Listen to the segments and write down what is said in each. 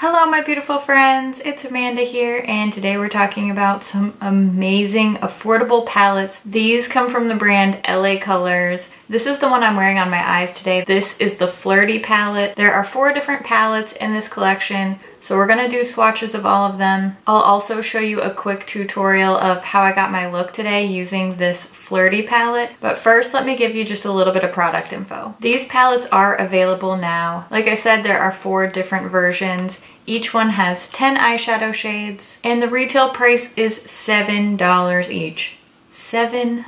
Hello my beautiful friends, it's Amanda here, and today we're talking about some amazing affordable palettes. These come from the brand LA Colors. This is the one I'm wearing on my eyes today. This is the Flirty palette. There are 4 different palettes in this collection, so we're gonna do swatches of all of them. I'll also show you a quick tutorial of how I got my look today using this Flirty palette. But first, let me give you just a little bit of product info. These palettes are available now. Like I said, there are 4 different versions. Each one has 10 eyeshadow shades, and the retail price is $7 each. $7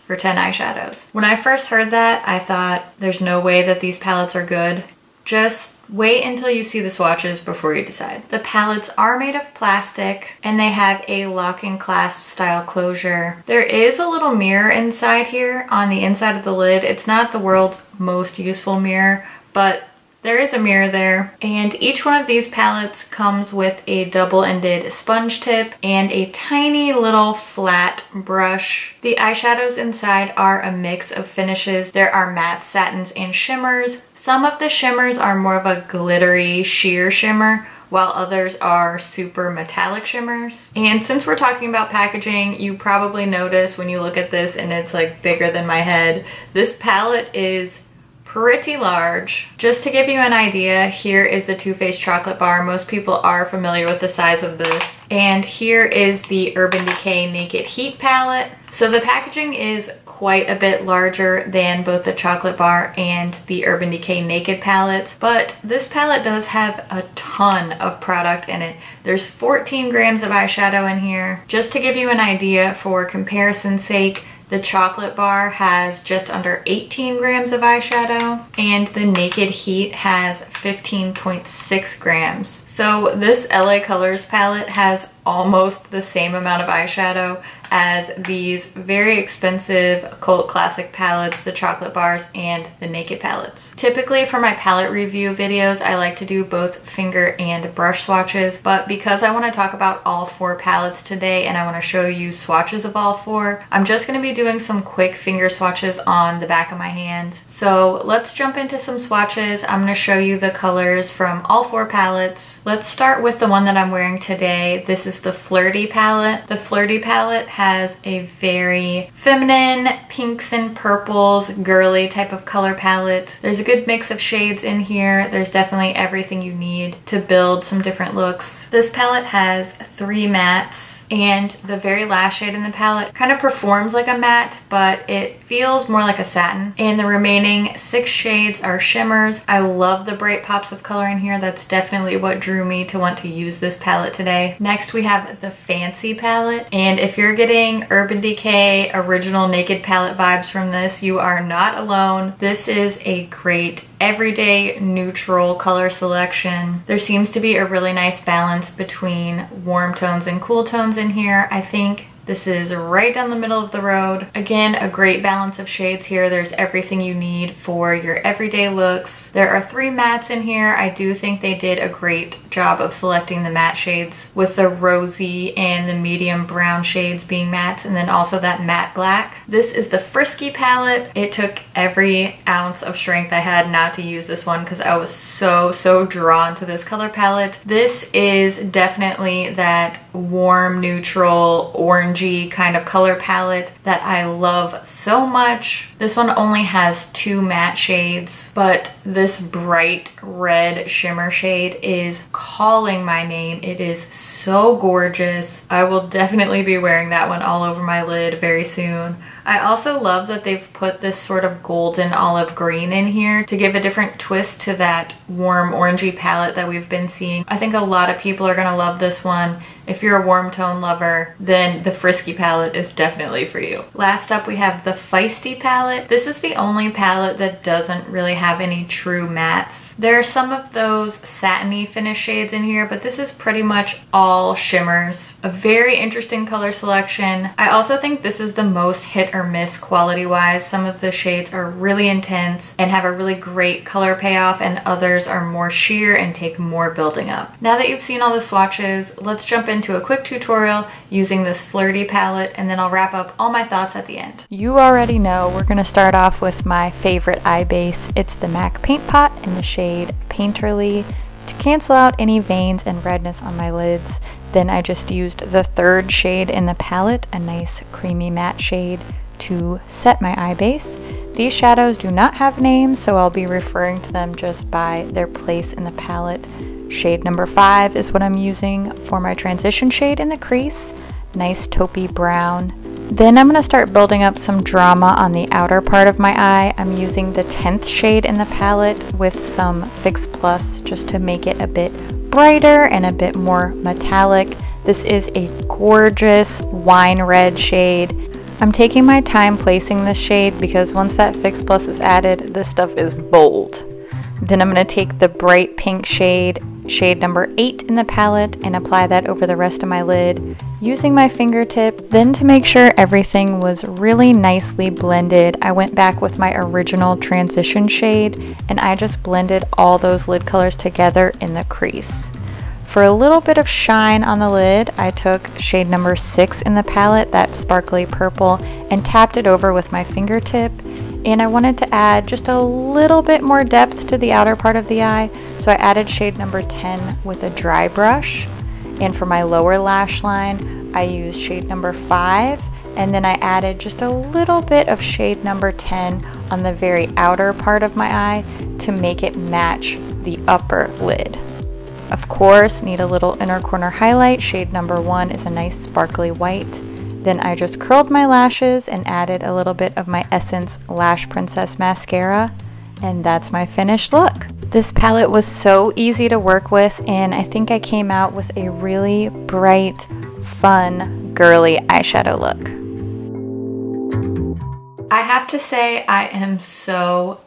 for 10 eyeshadows. When I first heard that, I thought there's no way that these palettes are good. Just wait until you see the swatches before you decide. The palettes are made of plastic and they have a lock and clasp style closure. There is a little mirror inside here on the inside of the lid. It's not the world's most useful mirror, but there is a mirror there. And each one of these palettes comes with a double-ended sponge tip and a tiny little flat brush. The eyeshadows inside are a mix of finishes. There are matte, satins, and shimmers. Some of the shimmers are more of a glittery sheer shimmer, while others are super metallic shimmers. And since we're talking about packaging, you probably notice when you look at this and it's like bigger than my head, this palette is pretty large. Just to give you an idea, here is the Too Faced chocolate bar. Most people are familiar with the size of this. And here is the Urban Decay Naked Heat palette. So the packaging is quite a bit larger than both the chocolate bar and the Urban Decay Naked palettes, but this palette does have a ton of product in it. There's 14 grams of eyeshadow in here. Just to give you an idea for comparison's sake, the chocolate bar has just under 18 grams of eyeshadow, and the Naked Heat has 15.6 grams. So this LA Colors palette has almost the same amount of eyeshadow as these very expensive cult classic palettes, the chocolate bars and the Naked palettes. Typically for my palette review videos, I like to do both finger and brush swatches, but because I want to talk about all 4 palettes today and I want to show you swatches of all 4, I'm just going to be doing some quick finger swatches on the back of my hand. So let's jump into some swatches. I'm going to show you the colors from all 4 palettes. Let's start with the one that I'm wearing today. This is the Flirty palette. The Flirty palette has a very feminine pinks and purples, girly type of color palette. There's a good mix of shades in here. There's definitely everything you need to build some different looks. This palette has 3 mattes, and the very last shade in the palette kind of performs like a matte, but it feels more like a satin. And the remaining 6 shades are shimmers. I love the bright pops of color in here. That's definitely what drew me to want to use this palette today. Next we have the Fancy palette, and if you're getting Urban Decay original Naked palette vibes from this, you are not alone. This is a great everyday neutral color selection. There seems to be a really nice balance between warm tones and cool tones in here. I think this is right down the middle of the road. Again, a great balance of shades here. There's everything you need for your everyday looks. There are 3 mattes in here. I do think they did a great job of selecting the matte shades, with the rosy and the medium brown shades being mattes, and then also that matte black. This is the Frisky palette. It took every ounce of strength I had not to use this one because I was so drawn to this color palette. This is definitely that warm, neutral, orangey kind of color palette that I love so much. This one only has 2 matte shades, but this bright red shimmer shade is calling my name. It is so gorgeous. I will definitely be wearing that one all over my lid very soon. I also love that they've put this sort of golden olive green in here to give a different twist to that warm orangey palette that we've been seeing. I think a lot of people are gonna love this one. If you're a warm tone lover, then the Frisky palette is definitely for you. Last up we have the Feisty palette. This is the only palette that doesn't really have any true mattes. There are some of those satiny finish shades in here, but this is pretty much all shimmers. A very interesting color selection. I also think this is the most hit or miss quality wise. Some of the shades are really intense and have a really great color payoff, and others are more sheer and take more building up. Now that you've seen all the swatches, let's jump into a quick tutorial using this Flirty palette, and then I'll wrap up all my thoughts at the end. You already know we're gonna start off with my favorite eye base. It's the MAC Paint Pot in the shade Painterly. to cancel out any veins and redness on my lids. Then I just used the third shade in the palette, a nice creamy matte shade, to set my eye base. These shadows do not have names, so I'll be referring to them just by their place in the palette. Shade number 5 is what I'm using for my transition shade in the crease. Nice taupey brown. Then I'm going to start building up some drama on the outer part of my eye. I'm using the 10th shade in the palette with some Fix Plus just to make it a bit brighter and a bit more metallic. This is a gorgeous wine red shade. I'm taking my time placing this shade because once that Fix Plus is added, this stuff is bold. Then I'm going to take the bright pink shade number 8 in the palette, and apply that over the rest of my lid using my fingertip. Then to make sure everything was really nicely blended, I went back with my original transition shade and I just blended all those lid colors together in the crease. For a little bit of shine on the lid, I took shade number 6 in the palette, that sparkly purple, and tapped it over with my fingertip. And I wanted to add just a little bit more depth to the outer part of the eye, so I added shade number 10 with a dry brush. And for my lower lash line, I used shade number 5, and then I added just a little bit of shade number 10 on the very outer part of my eye to make it match the upper lid. Of course, need a little inner corner highlight. Shade number 1 is a nice sparkly white. Then I just curled my lashes and added a little bit of my Essence Lash Princess mascara, and that's my finished look. This palette was so easy to work with, and I think I came out with a really bright, fun, girly eyeshadow look. I have to say I am so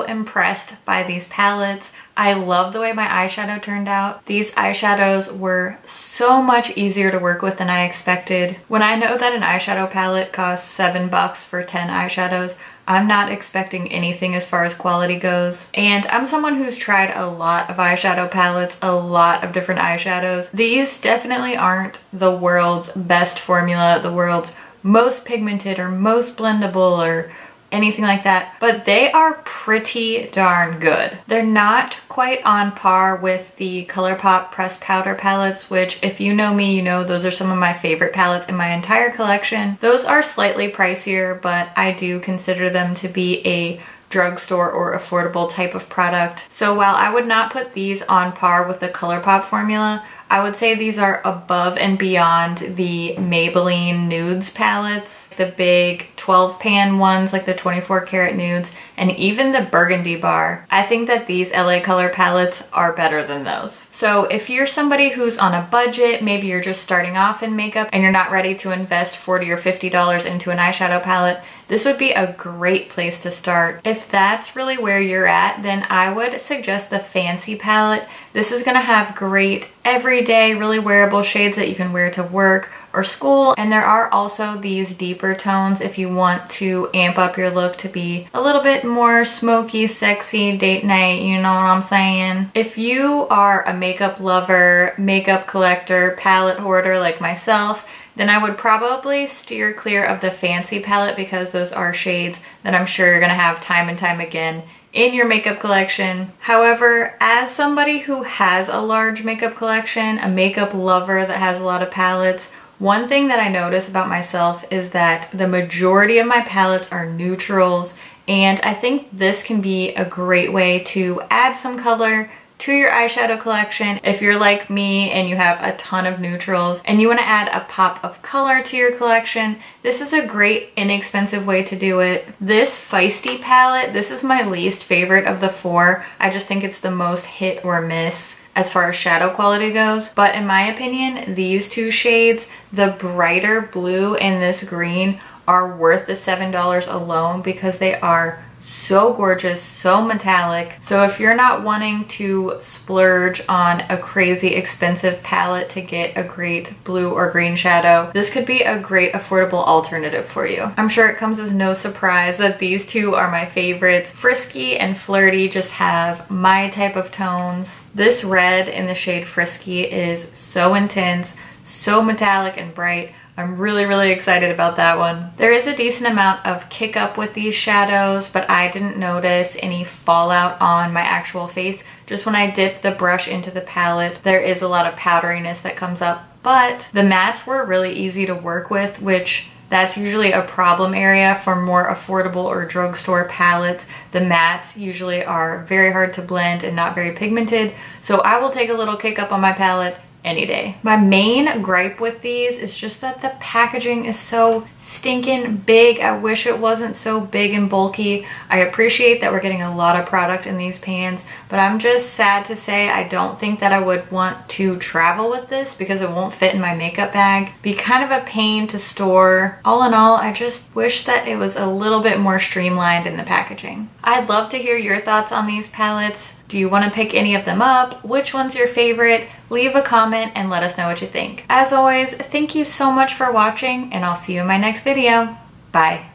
impressed by these palettes. I love the way my eyeshadow turned out. These eyeshadows were so much easier to work with than I expected. When I know that an eyeshadow palette costs $7 for 10 eyeshadows, I'm not expecting anything as far as quality goes. And I'm someone who's tried a lot of eyeshadow palettes, a lot of different eyeshadows. These definitely aren't the world's best formula, the world's most pigmented or most blendable or anything like that, but they are pretty darn good. They're not quite on par with the ColourPop pressed powder palettes, which if you know me, you know those are some of my favorite palettes in my entire collection. Those are slightly pricier, but I do consider them to be a drugstore or affordable type of product. So while I would not put these on par with the ColourPop formula, I would say these are above and beyond the Maybelline Nudes palettes, the big 12 pan ones like the 24 karat nudes, and even the Burgundy bar. I think that these LA Color palettes are better than those. So if you're somebody who's on a budget, maybe you're just starting off in makeup and you're not ready to invest $40 or $50 into an eyeshadow palette, this would be a great place to start. If that's really where you're at, then I would suggest the Fancy palette. This is gonna have great everyday, really wearable shades that you can wear to work or school. And there are also these deeper tones if you want to amp up your look to be a little bit more smoky, sexy, date night, you know what I'm saying? If you are a makeup lover, makeup collector, palette hoarder like myself, then I would probably steer clear of the Fancy palette because those are shades that I'm sure you're gonna have time and time again in your makeup collection. However, as somebody who has a large makeup collection, a makeup lover that has a lot of palettes, one thing that I notice about myself is that the majority of my palettes are neutrals, and I think this can be a great way to add some color to your eyeshadow collection. If you're like me and you have a ton of neutrals and you want to add a pop of color to your collection, this is a great inexpensive way to do it. This Feisty palette, this is my least favorite of the 4. I just think it's the most hit or miss as far as shadow quality goes. But in my opinion, these two shades, the brighter blue and this green, are worth the $7 alone because they are so gorgeous, so metallic. So if you're not wanting to splurge on a crazy expensive palette to get a great blue or green shadow, this could be a great affordable alternative for you. I'm sure it comes as no surprise that these two are my favorites. Frisky and Flirty just have my type of tones. This red in the shade Frisky is so intense, so metallic and bright. I'm really, really excited about that one. There is a decent amount of kick up with these shadows, but I didn't notice any fallout on my actual face. Just when I dip the brush into the palette, there is a lot of powderiness that comes up, but the mattes were really easy to work with, which that's usually a problem area for more affordable or drugstore palettes. The mattes usually are very hard to blend and not very pigmented, so I will take a little kick up on my palette any day. My main gripe with these is just that the packaging is so stinking big. I wish it wasn't so big and bulky. I appreciate that we're getting a lot of product in these pans, but I'm just sad to say I don't think that I would want to travel with this because it won't fit in my makeup bag. Be kind of a pain to store. All in all, I just wish that it was a little bit more streamlined in the packaging. I'd love to hear your thoughts on these palettes. Do you want to pick any of them up? Which one's your favorite? Leave a comment and let us know what you think. As always, thank you so much for watching, and I'll see you in my next video. Bye.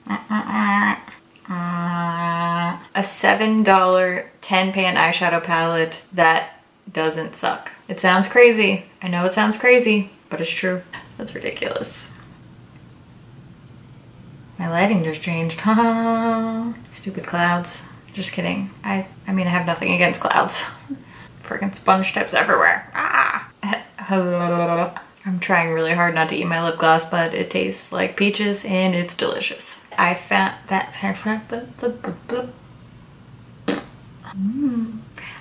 A $7 10-pan eyeshadow palette that doesn't suck. It sounds crazy. I know it sounds crazy, but it's true. That's ridiculous. My lighting just changed. Stupid clouds. Just kidding. I mean, I have nothing against clouds. Freaking sponge tips everywhere. Ah! I'm trying really hard not to eat my lip gloss, but it tastes like peaches and it's delicious. I found that...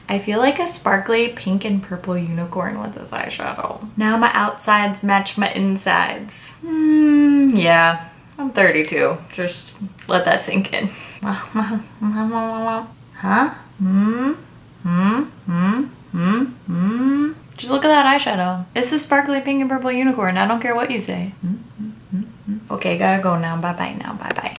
I feel like a sparkly pink and purple unicorn with this eyeshadow. Now my outsides match my insides. Yeah. I'm 32. Just let that sink in. Huh? Just look at that eyeshadow. It's a sparkly pink and purple unicorn. I don't care what you say. Okay, gotta go now. Bye-bye now. Bye-bye.